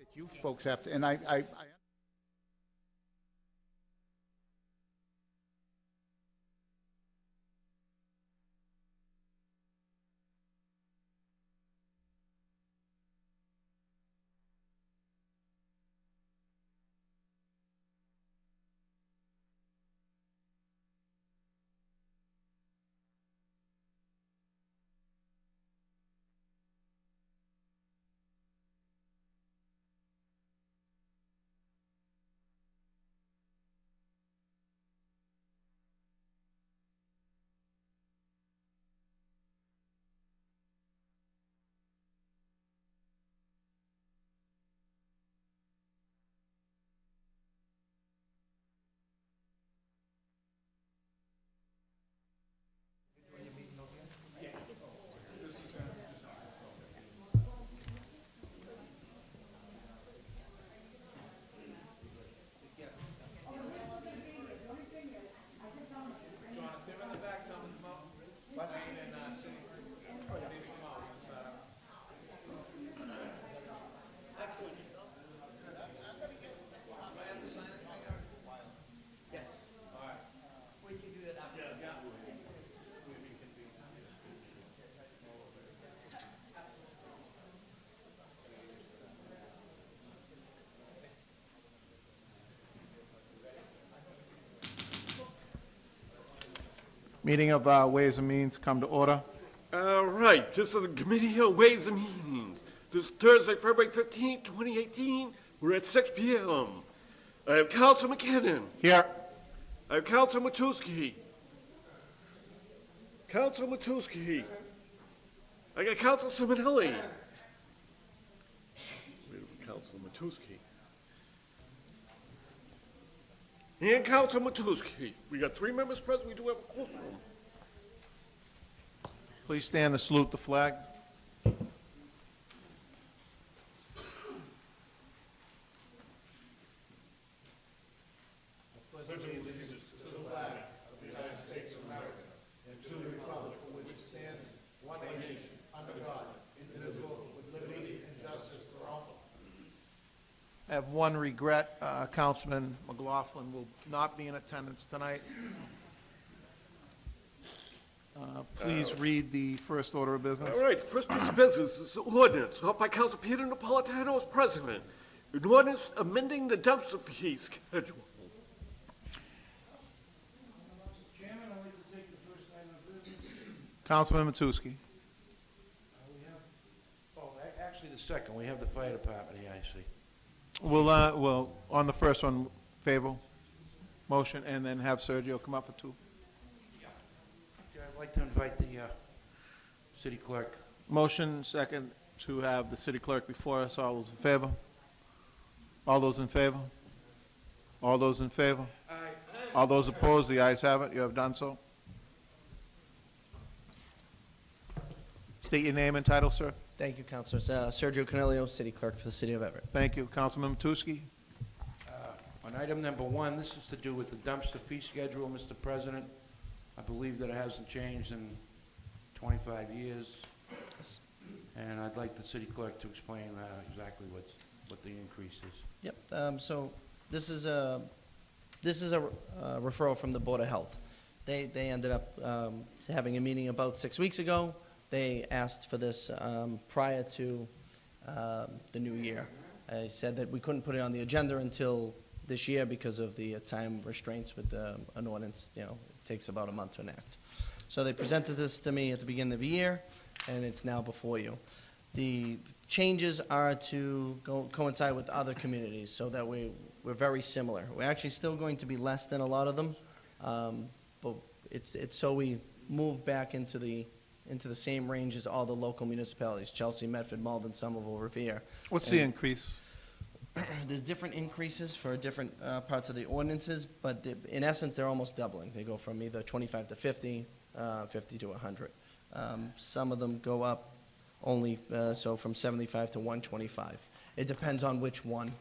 that you folks have to, and I meeting of Ways and Means come to order. All right, this is the Committee on Ways and Means. This is Thursday, February 15, 2018. We're at 6 p.m. I have Councilor McKinnon. Here. I have Councilor Matusky. Councilor Matusky. I got Councilor Simonelli. Councilor Matusky. And Councilor Matusky. We got 3 members present. We do have a quorum. Please stand to salute the flag. I have one regret. Councilman McLaughlin will not be in attendance tonight. Please read the first order of business. All right, first piece of business is the ordinance, offered by Council Peter Napolitano as president. An ordinance amending the dumpster fee schedule. Mr. Chairman, I'd like to take the first item of business. Councilman Matusky. We have, actually the second, we have the fire department here, I see. We'll, on the first one, favor, motion, and then have Sergio come up for 2. Okay, I'd like to invite the city clerk. Motion, second, to have the city clerk before us. All those in favor? All those in favor? All those in favor? Aye. All those opposed? The ayes have it. You have done so. State your name and title, sir. Thank you, Councilor. Sergio Cornelio, City Clerk for the City of Everett. Thank you. Councilman Matusky. On item number 1, this is to do with the dumpster fee schedule, Mr. President. I believe that it hasn't changed in 25 years. And I'd like the city clerk to explain exactly what the increase is. Yep. So this is a referral from the Board of Health. They ended up having a meeting about 6 weeks ago. They asked for this prior to the new year. I said that we couldn't put it on the agenda until this year because of the time restraints with an ordinance. You know, it takes about a month to enact. So they presented this to me at the beginning of the year, and it's now before you. The changes are to coincide with other communities so that we're very similar. We're actually still going to be less than a lot of them, but it's so we move back into the same range as all the local municipalities, Chelsea, Medford, Malden, Somerville, Revere. What's the increase? There's different increases for different parts of the ordinances, but in essence, they're almost doubling. They go from either 25 to 50, 50 to 100. Some of them go up only, so from 75 to 125. It depends on which one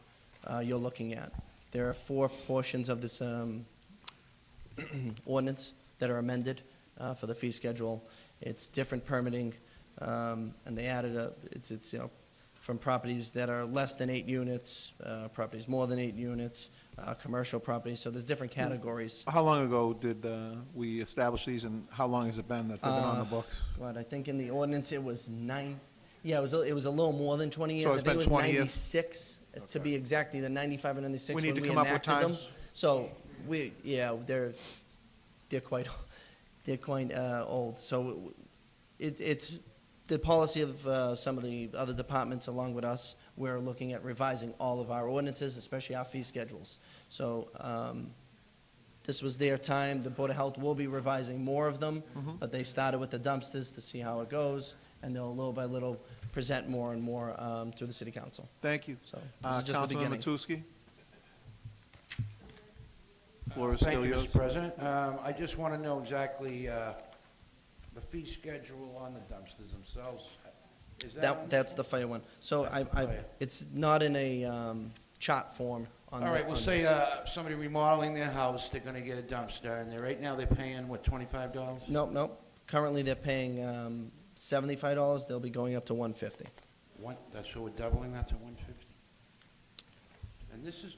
you're looking at. There are 4 portions of this ordinance that are amended for the fee schedule. It's different permitting, and they added it's from properties that are less than 8 units, properties more than 8 units, commercial properties, so there's different categories. How long ago did we establish these, and how long has it been that they've been on the books? God, I think in the ordinance it was 9, yeah, it was a little more than 20 years. So it's I think been it was 20 years? 96, to be exact, either 95 or 96 We when need we to come up with enacted them. times. So, they're quite, old. So it's the policy of some of the other departments along with us. We're looking at revising all of our ordinances, especially our fee schedules. So this was their time. The Board of Health will be revising more of them, but they started with the dumpsters to see how it goes, and they'll little by little present more and more to the City Council. Thank you. So this is just the Councilman beginning. Matusky? Floor is Thank still you, yours. Mr. President. I just want to know exactly the fee schedule on the dumpsters themselves. Is that on- That's the fire one. So Fire. it's not in a chart form on All right, well, on say this. somebody remodeling their house, they're going to get a dumpster, and right now they're paying, what, $25? Nope. Currently, they're paying $75. They'll be going up to $150. So we're doubling that to 150. And this is,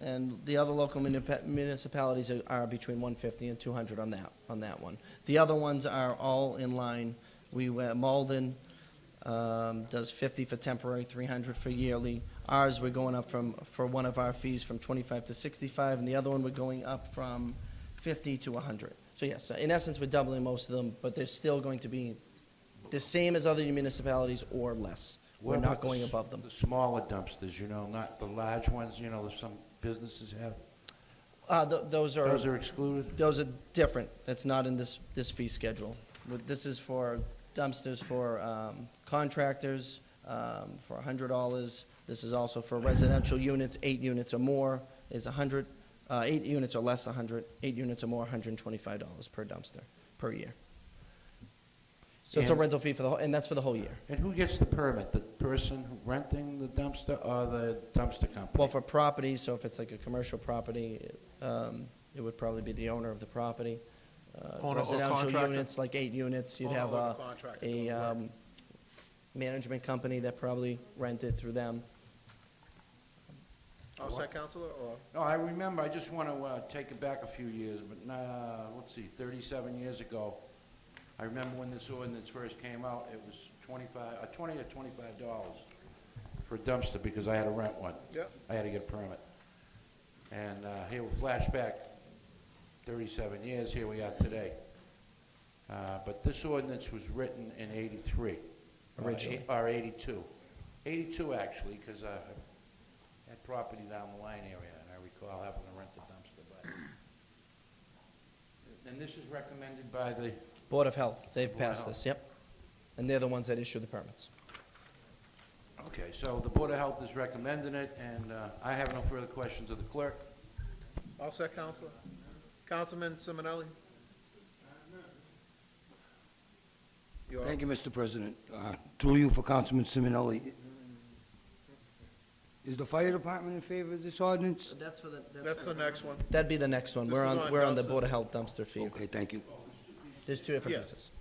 And the other local municipalities are between 150 and 200 on that one. The other ones are all in line. Malden does 50 for temporary, 300 for yearly. Ours, we're going up for one of our fees from 25 to 65, and the other one, we're going up from 50 to 100. So yes, in essence, we're doubling most of them, but they're still going to be the same as other municipalities or less. We're what not about going the above them. The smaller dumpsters, not the large ones, that some businesses have? Those Those are excluded? Those are different. That's not in this fee schedule. This is for dumpsters for contractors, for $100. This is also for residential units, 8 units or more is 100, 8 units or less, 100, 8 units or more, $125 per dumpster per year. So it's a And- rental fee for the whole, and that's for the whole year. And who gets the permit? The person renting the dumpster or the dumpster company? Well, for property, so if it's like a commercial property, it would probably be the owner of the property. Owner or Residential contractor? units, like 8 units, you'd Owner have or the contractor, a management company that probably rent it through them. All set, Counselor, or? No, I remember, I just want to take it back a few years, but, let's see, 37 years ago, I remember when this ordinance first came out, it was $20 or $25 for a dumpster because I had to rent one. Yep. I had to get a permit. And here we flash back 37 years, here we are today. But this ordinance was written in '83. Originally. Or '82. '82, actually, because I had property down the line area, and I recall having to rent the dumpster. But and this is recommended by the, Board of Health, they've Board of passed Health. this, yep. And they're the ones that issue the permits. okay, so the Board of Health is recommending it, and I have no further questions of the clerk. All set, Counselor? Councilman Simonelli? You are- Thank you, Mr. President. Through you for Councilman Simonelli. Is the fire department in favor of this ordinance? That's for the. That's the next one. That'd be the next one. This We're is on, on we're on the dumpsters. Board of Health dumpster fee. Okay, thank you. There's 2 different Yeah. pieces.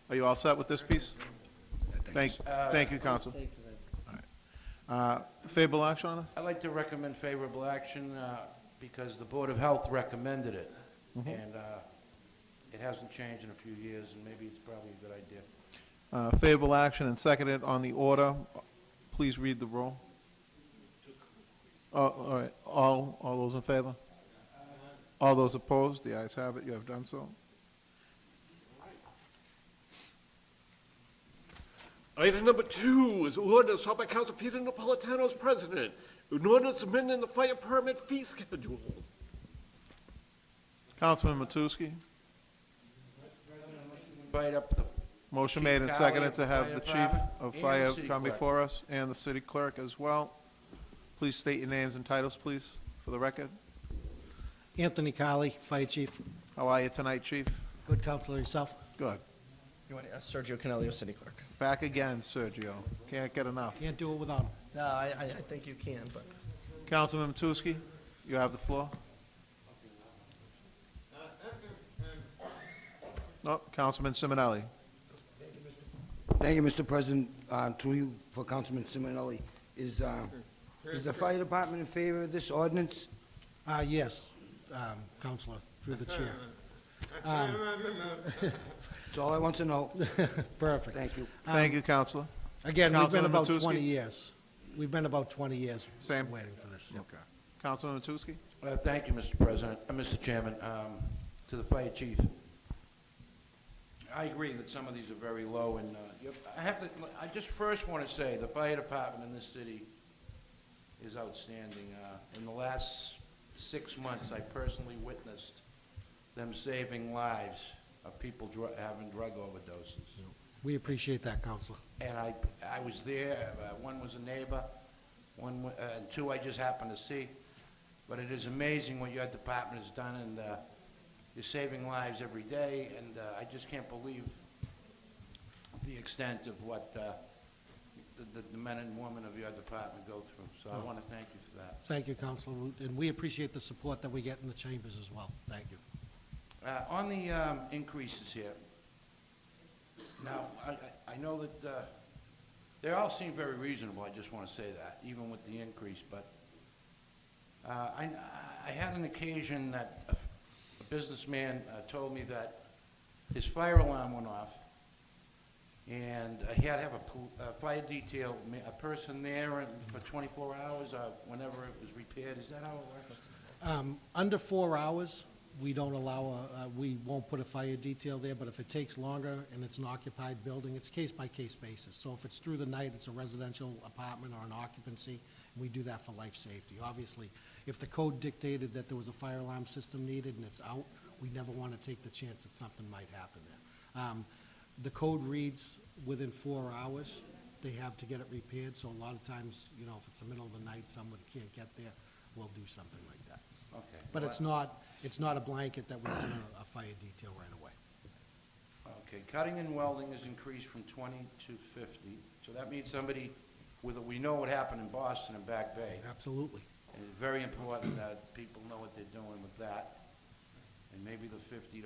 Are you all set with this piece? Thanks. Thank you, Counselor. Favorable action on it? I'd like to recommend favorable action because the Board of Health recommended it, and it hasn't changed in a few years, and maybe it's probably a good idea. Favorable action and seconded on the order. Please read the roll. Oh, all right. All those in favor? All those opposed? The ayes have it. You have done so. Item number 2 is ordinance sought by Council Peter Napolitano as president. An ordinance amending the fire permit fee schedule. Councilman Matusky. Invite up the Motion Chief made and Cowley seconded of to the have Fire the chief Department of and fire the city come clerk. before us, and the city clerk as well. Please state your names and titles, please, for the record. Anthony Colley, Fire Chief. How are you tonight, chief? Good counselor yourself. Good. You want Sergio Canelio, City Clerk. Back again, Sergio. Can't get enough. Can't do it without him. No, I think you can, but. Councilman Matusky, you have the floor. No, Councilman Simonelli. Thank you, Mr. President. Through you for Councilman Simonelli. Is the fire department in favor of this ordinance? Yes, Counselor, through the chair. That's all I want to know. Perfect. Thank you. Thank you, Counselor. Again, we've been Councilman about Matusky? 20 years. We've been about 20 years Same. waiting for this. Yep. Okay. Councilman Matusky? Thank you, Mr. President, Mr. Chairman. To the fire chief, I agree that some of these are very low, and I just first want to say, the fire department in this city is outstanding. In the last 6 months, I personally witnessed them saving lives of people having drug overdoses. We appreciate that, Counselor. And I was there, one was a neighbor, and two I just happened to see. But it is amazing what your department has done, and you're saving lives every day, and I just can't believe the extent of what the men and women of your department go through. So I want to thank you for that. Thank you, Counselor, and we appreciate the support that we get in the chambers as well. Thank you. On the increases here, now, I know that they all seem very reasonable, I just want to say that, even with the increase, but I had an occasion that a businessman told me that his fire alarm went off, and he had to have a fire detail, a person there for 24 hours or whenever it was repaired. Is that how it works? Under 4 hours, we don't allow, we won't put a fire detail there, but if it takes longer and it's an occupied building, it's case-by-case basis. So if it's through the night, it's a residential apartment or an occupancy, we do that for life safety. Obviously, if the code dictated that there was a fire alarm system needed and it's out, we never want to take the chance that something might happen there. The code reads within 4 hours, they have to get it repaired, so a lot of times, you know, if it's the middle of the night, someone can't get there, we'll do something like that. Okay. But Well, it's not a blanket that we put a fire detail right away. Okay, cutting and welding is increased from 20 to 50, so that means somebody we know what happened in Boston and Back Bay. Absolutely. And it's very important that people know what they're doing with that, and maybe the $50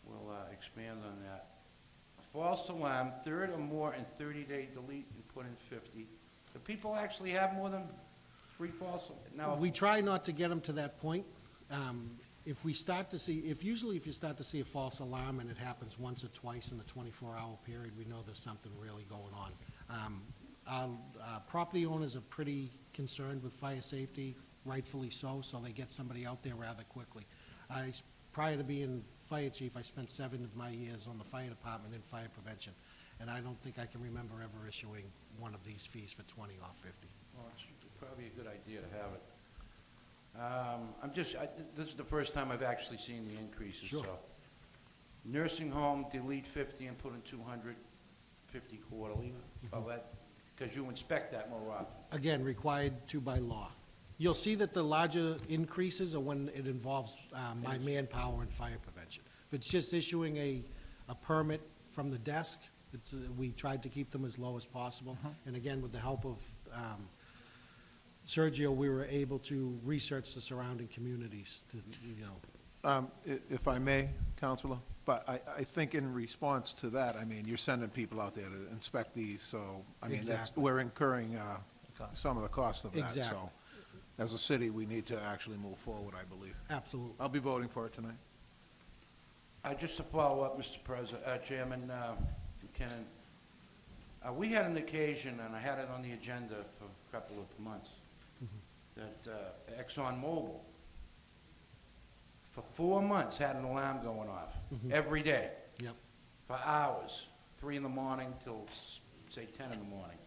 will expand on that. False alarm, third or more in 30-day delete and put in 50. Do people actually have more than 3 false? Now, We try not to get them to that point. If we start to see, if you start to see a false alarm and it happens once or twice in a 24-hour period, we know there's something really going on. Our property owners are pretty concerned with fire safety, rightfully so they get somebody out there rather quickly. Prior to being fire chief, I spent 7 of my years on the fire department in fire prevention, and I don't think I can remember ever issuing one of these fees for 20 or 50. well, it's probably a good idea to have it. This is the first time I've actually seen the increases, Sure. so. Nursing home, delete 50 and put in 200, 50 quarterly, well, that, because you inspect that more often. Again, required to by law. You'll see that the larger increases are when it involves my manpower and fire prevention. If it's just issuing a permit from the desk, we tried to keep them as low as possible. And again, with the help of Sergio, we were able to research the surrounding communities to, If I may, Counselor, but I think in response to that, I mean, you're sending people out there to inspect these, so, I mean, Exactly. we're incurring some of the cost of that. Exactly. So, as a city, we need to actually move forward, I believe. absolutely. I'll be voting for it tonight. Just to follow up, Mr. Chairman, Buchanan, we had an occasion, and I had it on the agenda for a couple of months, that ExxonMobil, for 4 months, had an alarm going off every day Yep. for hours, 3 in the morning till, say, 10 in the morning.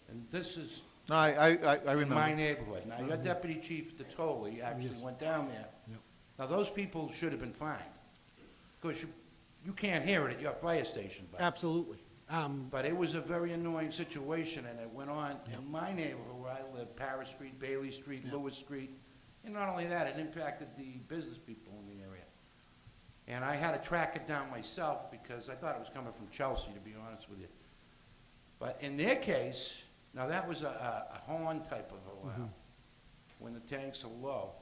And this is No, I in my remember. neighborhood. Now, your Deputy Chief DeToli actually Yes. went down there. Yep. Now, those people should have been fined, because you can't hear it at your fire station, Absolutely. but it was a very annoying situation, and it went on in my neighborhood where I live, Paris Street, Bailey Street, Yep. Lewis Street. And not only that, it impacted the business people in the area. And I had to track it down myself because I thought it was coming from Chelsea, to be honest with you. But in their case, now that was a horn type of alarm, when the tanks are low.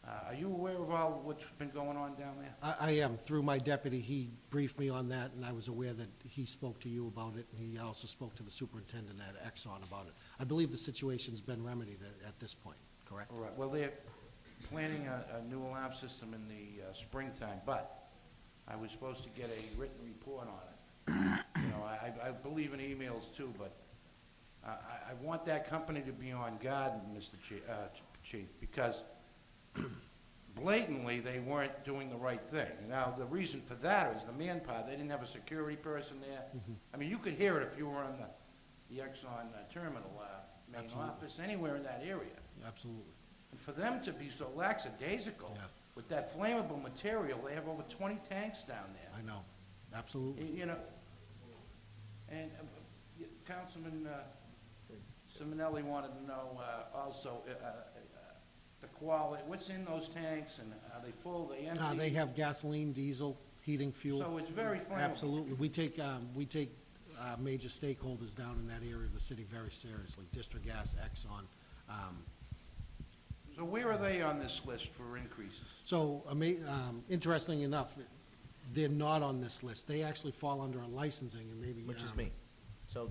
Are you aware of all what's been going on down there? I am. Through my deputy, he briefed me on that, and I was aware that he spoke to you about it, and he also spoke to the superintendent at Exxon about it. I believe the situation's been remedied at this point, correct? All right, well, they're planning a new alarm system in the springtime, but I was supposed to get a written report on it. You know, I believe in emails too, but I want that company to be on guard, Mr. Chief, because blatantly, they weren't doing the right thing. Now, the reason for that is the manpower. They didn't have a security person there. I mean, you could hear it if you were on the Exxon terminal, main Absolutely. office, anywhere in that area. Absolutely. And for them to be so lackadaisical Yeah. with that flammable material, they have over 20 tanks down there. I know. Absolutely. You know, and Councilman Simonelli wanted to know also the quality, what's in those tanks, and are they full, they empty? They have gasoline, diesel, heating fuel. So it's very flammable. Absolutely. We take major stakeholders down in that area of the city very seriously. District Gas, Exxon. So where are they on this list for increases? So, interesting enough, they're not on this list. They actually fall under a licensing and maybe. Which is me. So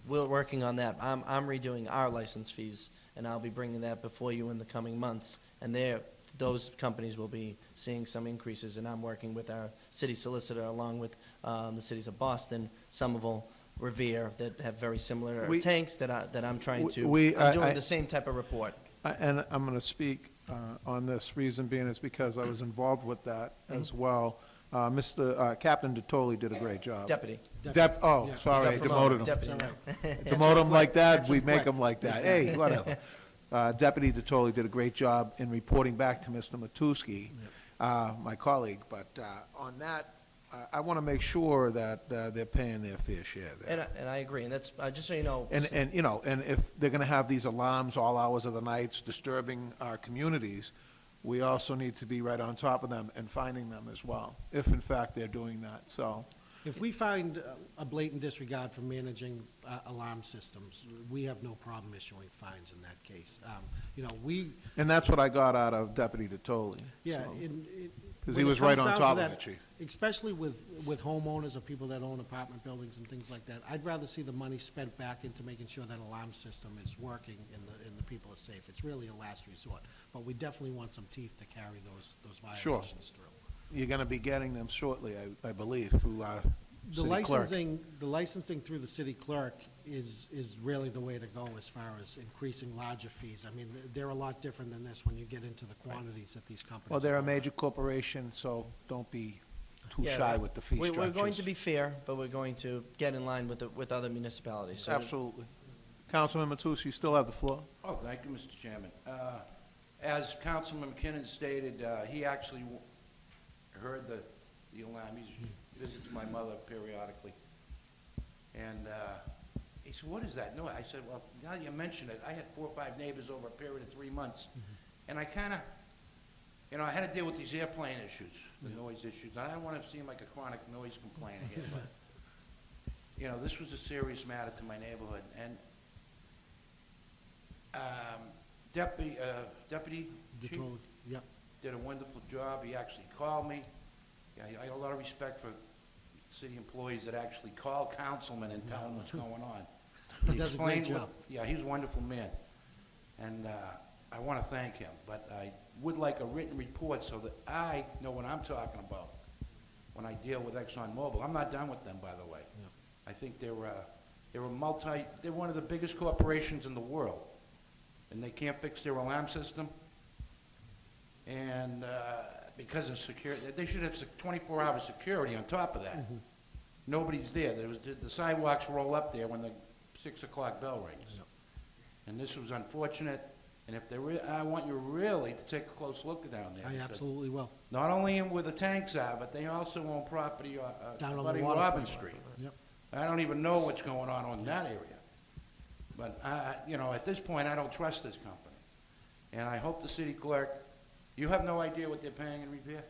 we're working on that. I'm redoing our license fees, and I'll be bringing that before you in the coming months. And those companies will be seeing some increases, and I'm working with our city solicitor along with the cities of Boston, Somerville, Revere, that have very similar We- tanks that I'm trying to. We- I'm I- doing the same type of report. And I'm going to speak on this, reason being is because I was involved with that as well. Captain DeToli did a great job. Deputy. Yeah. Sorry, I We got demoted him. Deputy. Demote him like that, That's we a make threat. him like that. Hey, whatever. Deputy DeToli did a great job in reporting back to Mr. Matusky, my colleague. But on that, I want to make sure that they're paying their fair share there. And I agree, and that's, just so you know. And, you know, and if they're going to have these alarms all hours of the nights disturbing our communities, we also need to be right on top of them and finding them as well, if in fact they're doing that, so. If we find a blatant disregard for managing alarm systems, we have no problem issuing fines in that case. You know, And that's what I got out of Deputy DeToli. yeah. so. in- 'Cause when he it was right comes on down to top of that, it, Chief. Especially with homeowners or people that own apartment buildings and things like that, I'd rather see the money spent back into making sure that alarm system is working and the people are safe. It's really a last resort, but we definitely want some teeth to carry those Sure. violations through. You're going to be getting them shortly, I believe, through our The city clerk. licensing through the city clerk is really the way to go as far as increasing larger fees. I mean, they're a lot different than this when you get into the quantities that these companies. Well, they're are a going. major corporation, so don't be too Yeah, shy with the fee structures. We're going to be fair, but we're going to get in line with other municipalities. So Absolutely. Councilman Matus, you still have the floor. Oh, thank you, Mr. Chairman. As Councilman McKinnon stated, he actually heard the alarm. He visits my mother periodically. And he said, "What is that?" No, I said, "Well, now you mention it, I had 4 or 5 neighbors over a period of 3 months." And I kind of, you know, I had to deal with these airplane issues, the noise issues. And I don't want to seem like a chronic noise complainer here, but, you know, this was a serious matter to my neighborhood. And Deputy Chief DeTrolli, Yep. did a wonderful job. He actually called me. Yeah, I have a lot of respect for city employees that actually call councilmen and tell them what's going on. He does a great explained what- job. Yeah, he's a wonderful man. And I want to thank him, but I would like a written report so that I know what I'm talking about when I deal with ExxonMobil. I'm not done with them, by the way. I think they're one of the biggest corporations in the world, and they can't fix their alarm system. And because of security, they should have 24-hour security on top of that. Nobody's there. The sidewalks roll up there when the 6 o'clock bell rings. And this was unfortunate, and if I want you really to take a close look down there. I because absolutely will. Not only where the tanks are, but they also own property Down on the abutting waterfront. Robin Street. Yep. I don't even know what's going on in that area. But you know, at this point, I don't trust this company. And I hope the city clerk, you have no idea what they're paying in repair?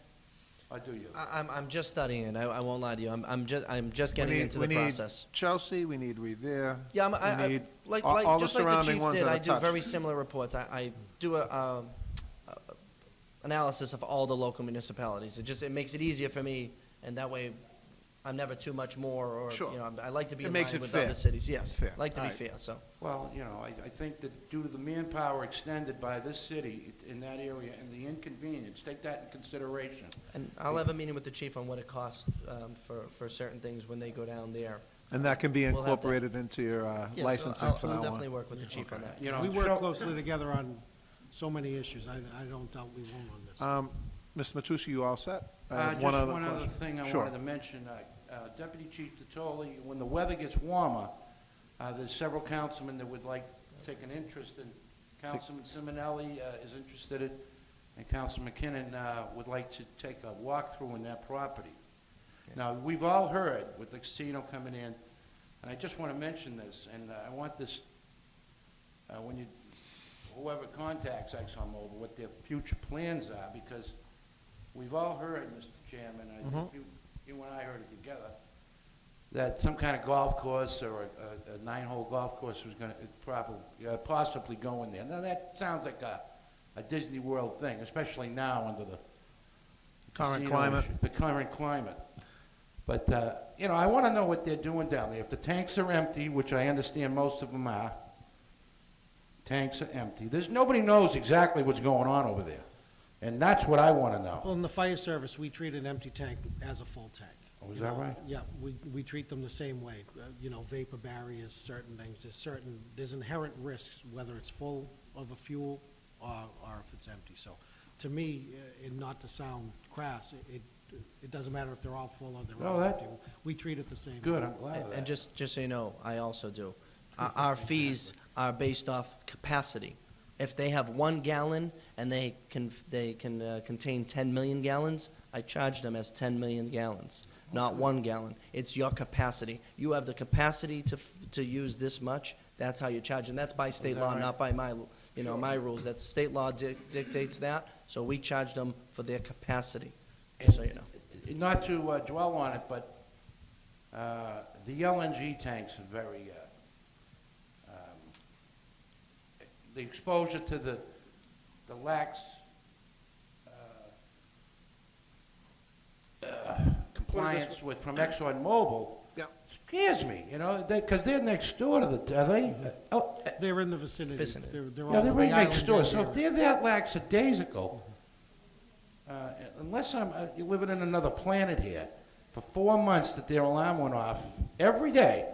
Or do you? I'm just studying it. I won't lie to you. I'm just getting We need- into the we need process. Chelsea, we need Revere. Yeah, we need like all the just like the surrounding chief ones did, that I are do touched. very similar reports. I do analysis of all the local municipalities. It makes it easier for me, and that way I'm never too much more, or, Sure. you know, I like to be It in makes line it with fair. other cities. Yes, Fair. like to be All right. fair, so. Well, you know, I think that due to the manpower extended by this city in that area and the inconvenience, take that in consideration. And I'll have a meeting with the chief on what it costs for certain things when they go down there. And that can be We'll have that. incorporated into your Yeah, so licensing from I'll now definitely on. work with the chief on that. You know, We work show- closely together on so many issues. I don't doubt we won't on this. Ms. Matusky, you all set? I have Just one other question. thing I Sure. wanted to mention. Deputy Chief Tatoli, when the weather gets warmer, there's several councilmen that would like to take an interest in, Councilman Simonelli is interested in, and Councilman McKinnon would like to take a walkthrough in that property. Now, we've all heard with the casino coming in, and I just want to mention this, and I want this, when whoever contacts ExxonMobil, what their future plans are, because we've all heard, Mr. Chairman, I think you and I heard it together, that some kind of golf course or a 9-hole golf course was going to possibly go in there. Now, that sounds like a Disney World thing, especially now under the Current casino climate. issue, the current climate. But, you know, I want to know what they're doing down there. If the tanks are empty, which I understand most of them are, tanks are empty. Nobody knows exactly what's going on over there. And that's what I want to know. Well, in the fire service, we treat an empty tank as a full tank. Oh, is You that know, right? Yeah, we treat them the same way. You know, vapor barriers, certain things, there's inherent risks, whether it's full of a fuel or if it's empty. So, to me, and not to sound crass, it doesn't matter if they're all full or they're No, all that- empty. We treat it the same. Good, I'm glad of And that. just so you know, I also do. Our fees are based off capacity. If they have 1 gallon and they can contain 10 million gallons, I charge them as 10 million gallons, not 1 gallon. It's your capacity. You have the capacity to use this much, that's how you charge. And that's by state that law, right? not by my, my rules. That's state law dictates that, so we charge them for their capacity, just so you know. Not to dwell on it, but the LNG tanks are very, the exposure to the lax compliance with, from ExxonMobil Yeah. scares me, you know, because they're next door to the, are they? Oh, They're in the vicinity. Vicinity. They're all yeah, they're on right the next island door, end so if here. they're that lackadaisical, unless you're living in another planet here, for 4 months that their alarm went off every day,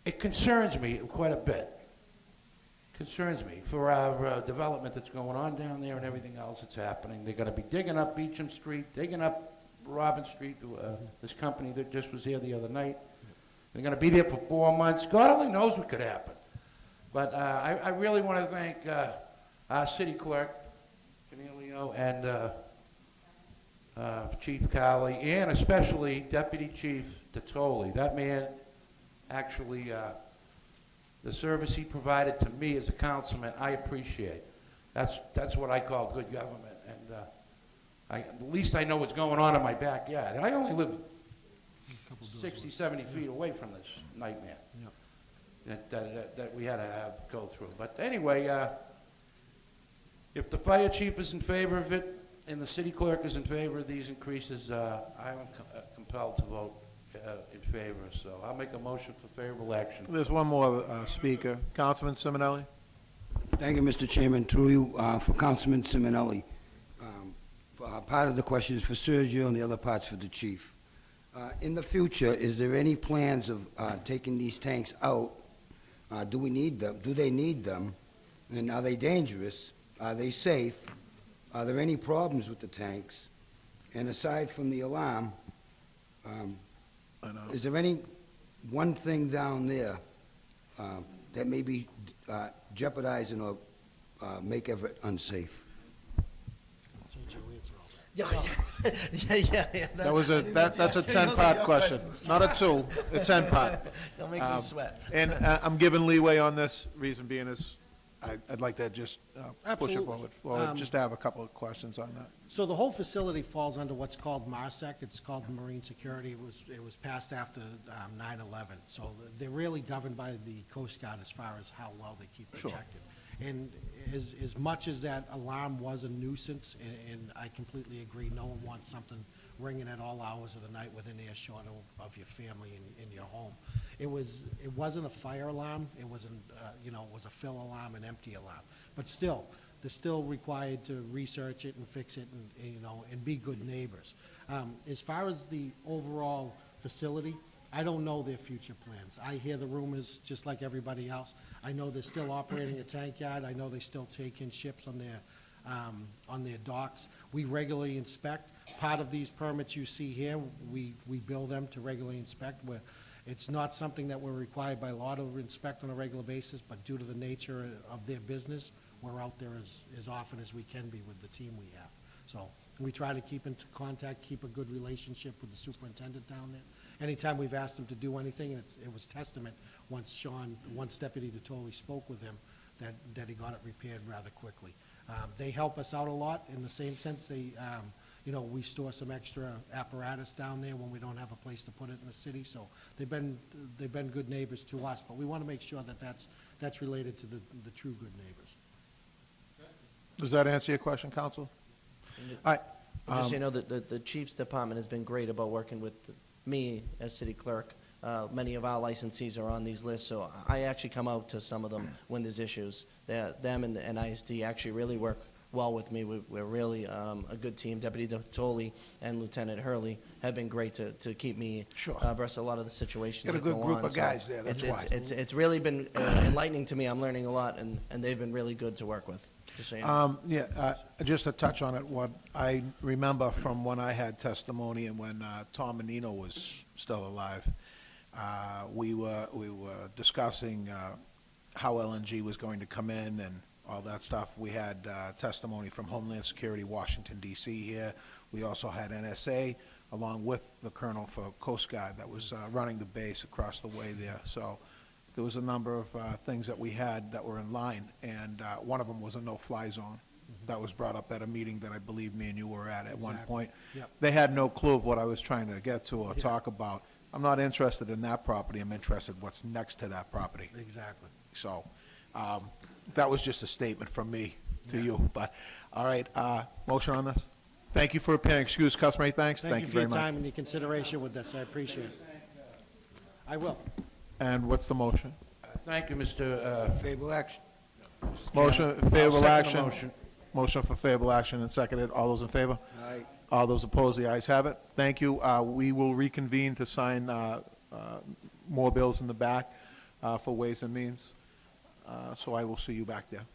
it concerns me quite a bit. Concerns me for our development that's going on down there and everything else that's happening. They're gonna be digging up Beecham Street, digging up Robin Street, this company that just was here the other night. They're gonna be there for 4 months. God only knows what could happen. But I really want to thank our city clerk, Cornelio, and Chief Cowley, and especially Deputy Chief Tatoli. That man actually, the service he provided to me as a councilman, I appreciate. That's what I call good government. And at least I know what's going on in my backyard. And I only live 60, 70 feet away from this nightmare that we had to go through. But anyway, if the fire chief is in favor of it and the city clerk is in favor of these increases, I'm compelled to vote in favor. So I'll make a motion for favorable action. There's one more speaker. Councilman Simonelli? Thank you, Mr. Chairman. Through you, for Councilman Simonelli. Part of the question is for Sergio and the other part's for the chief. In the future, is there any plans of taking these tanks out? Do we need them? Do they need them? And are they dangerous? Are they safe? Are there any problems with the tanks? And aside from the alarm, is there any one thing down there that may be jeopardizing or make Everett unsafe? Sergio, answer all that. Yeah. That's a 10-part question, not a 2, a 10-part. Don't make me sweat. And I'm giving leeway on this, reason being is, I'd like to just push it Absolutely. forward, just to have a couple of questions on that. So the whole facility falls under what's called MARSEC. It's called Marine Security. It was passed after 9/11. So they're really governed by the Coast Guard as far as how well they keep Sure. protected. And as much as that alarm was a nuisance, and I completely agree, no one wants something ringing at all hours of the night within earshot of your family in your home. It wasn't a fire alarm, it wasn't, it was a fill alarm, an empty alarm. But still, they're still required to research it and fix it and be good neighbors. As far as the overall facility, I don't know their future plans. I hear the rumors just like everybody else. I know they're still operating a tank yard. I know they still take in ships on their docks. We regularly inspect. Part of these permits you see here, we bill them to regularly inspect. It's not something that we're required by law to inspect on a regular basis, but due to the nature of their business, we're out there as often as we can be with the team we have. So we try to keep in contact, keep a good relationship with the superintendent down there. Anytime we've asked him to do anything, it was testament, once Deputy DeToli spoke with him, that he got it repaired rather quickly. They help us out a lot in the same sense. We store some extra apparatus down there when we don't have a place to put it in the city, so they've been good neighbors to us, but we want to make sure that that's related to the true good neighbors. Does that answer your question, Counsel? All right. Just so you know, the chief's department has been great about working with me as city clerk. Many of our licensees are on these lists, so I actually come out to some of them when there's issues. Them and ISD actually really work well with me. We're really a good team. Deputy DeToli and Lieutenant Hurley have been great to keep me Sure. abreast of a lot of the situations Got a that go good group on. of So guys there, that's why. It's really been enlightening to me. I'm learning a lot, and they've been really good to work with. Just so you know. Just to touch on it, what I remember from when I had testimony and when Tom Menino was still alive, we were discussing how LNG was going to come in and all that stuff. We had testimony from Homeland Security, Washington, D.C. here. We also had NSA, along with the colonel for Coast Guard that was running the base across the way there. So there was a number of things that we had that were in line, and one of them was a no-fly zone. That was brought up at a meeting that I believe me and you were at one Exactly. point. Yep. They had no clue of what I was trying to get to or talk about. I'm not interested in that property. I'm interested in what's next to that property. Exactly. So that was just a statement from me to you. But, all right, motion on this? Thank you for appearing. Excuse customary thanks. Thank you for very your much. time and your consideration with this. I appreciate it. I will. And what's the motion? Thank you, Mr. Favorable action. Motion, I'll favorable second the action. motion. Motion for favorable action and seconded. All those in favor? Aye. All those opposed, the ayes have it. Thank you. We will reconvene to sign more bills in the back for Ways and Means. So I will see you back there.